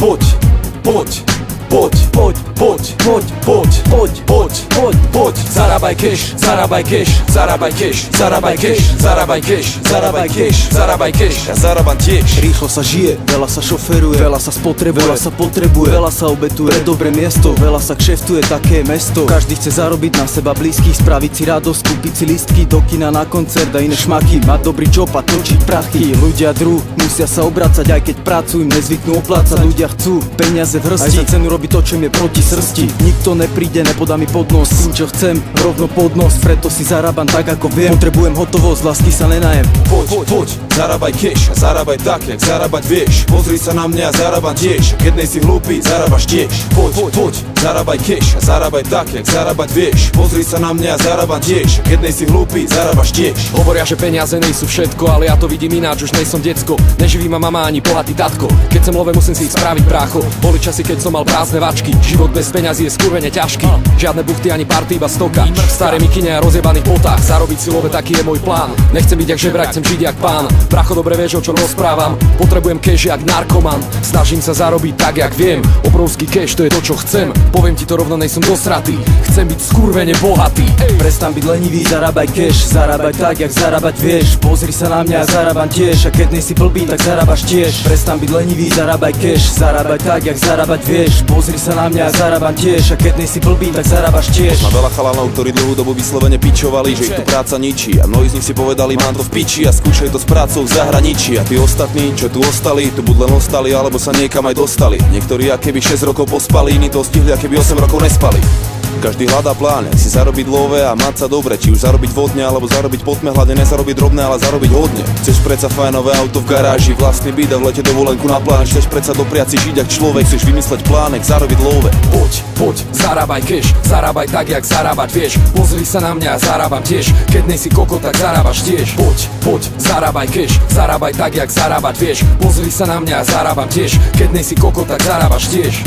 poď, poď, poď, poď, poď, poď, poď, poď, poď, poď, poď, zarábaj cash, zarábaj cash, zarábaj cash, zarábaj cash, zarábaj cash, zarábaj cash, zarábaj cash, ja zarábam tiež. Rýchlo sa žije, veľa sa šoferuje, veľa sa spotrebuje, veľa sa potrebuje, veľa sa obetuje, pre dobré miesto, veľa sa kšeftuje, také mesto. Každý chce zarobiť na seba blízkych, spraviť si radosť, kúpiť si lístky do kina, na koncert a iné šmaky, mať dobrý job a točiť prachy. Ľudia drú, musia sa obracať, aj keď pracujú, nezvyknú oplácať. Ľudia chcú peniaze v hrsti, aj za cenu robiť to, čo im je proti srsti. Nikto nepríde, nepodá mi podnos, tým čo chcem, rovno podnos, preto si zarábam tak ako viem. Potrebujem hotovosť, lásky sa nenajem. Poď, poď, zarábaj cash a zarábaj tak, jak zarábať vieš. Pozri sa na mňa a zarábam tiež, keď nejsi hlúpy, zarábaš tiež. Poď, poď, zarábaj cash a zarábaj tak, jak zarábať vieš. Pozri sa na mňa a zarábam tiež, keď nejsi hlúpy, zarábaš tiež. Hovoria, že peniaze nejsú všetko, ale ja to vidím ináč, už nejsom decko. Neživí ma mama ani bohatý tatko. Keď som love, musím si ich spraviť brácho. Boli časy, keď som mal prázdne vačky. Život bez peňazí je skurvene ťažký. Žiadne buchty ani party, iba stoka. Staré mikine a rozjebaných botách. Zarobiť si love, taký je môj plán. Nechcem byť jak žebrák, chcem žiť jak pán. Bracho, dobre vieš, o čom rozprávam. Potrebujem cash jak narkoman. Snažím sa zarobiť tak, jak viem. Obrovský cash, to je to, čo chcem. Poviem ti to rovno, nejsom dosratý. Chcem byť skurvene bohatý. Prestan byť lenivý, zarábaj cash, zarábaj tak, jak zarábať vieš. Pozri sa na mňa a zarábam tiež, a keď nejsi blbý, tak zarábaš tiež. Prestan byť lenivý, zarábaj cash, zarábaj tak, jak zarábať vieš. Pozri sa na mňa a zarábam tiež, a keď nejsi blbý, tak zarábaš tiež. Mám veľa chalanov, ktorí dlhú dobu vyslovene pičovali, že ich tu práca ničí. A mnohí z nich si povedali, mám to v piči a skúšaj to s prácou v zahraničí. A tí ostatní, čo tu ostali, tu buď len ostali, alebo sa niekam aj dostali. Niektorí akéby 6 rokov pospali, iní to stihli, akéby 8 rokov nespali. Každý hľadá plán, jak si zarobiť love a mať sa dobre. Či už zarobiť vodne, alebo zarobiť potme, hlavne nezarobiť drobné, ale zarobiť hodne. Chceš predsa fajnové auto v garáži, vlastný byt a v lete dovolenku na pláž. Chceš predsa dopriať si žiť jak človek, chceš vymysleť plánek, zarobiť love. Poď, poď, zarábaj cash, zarábaj tak, jak zarábať vieš. Pozri sa na mňa a zarábam tiež, keď nejsi kokot, tak zarábaš tiež. Poď, poď, zarábaj cash, zarábaj tak, jak zarábať vieš. Pozri sa na mňa a zarábam tiež, keď nejsi kokot, tak zarábaš tiež.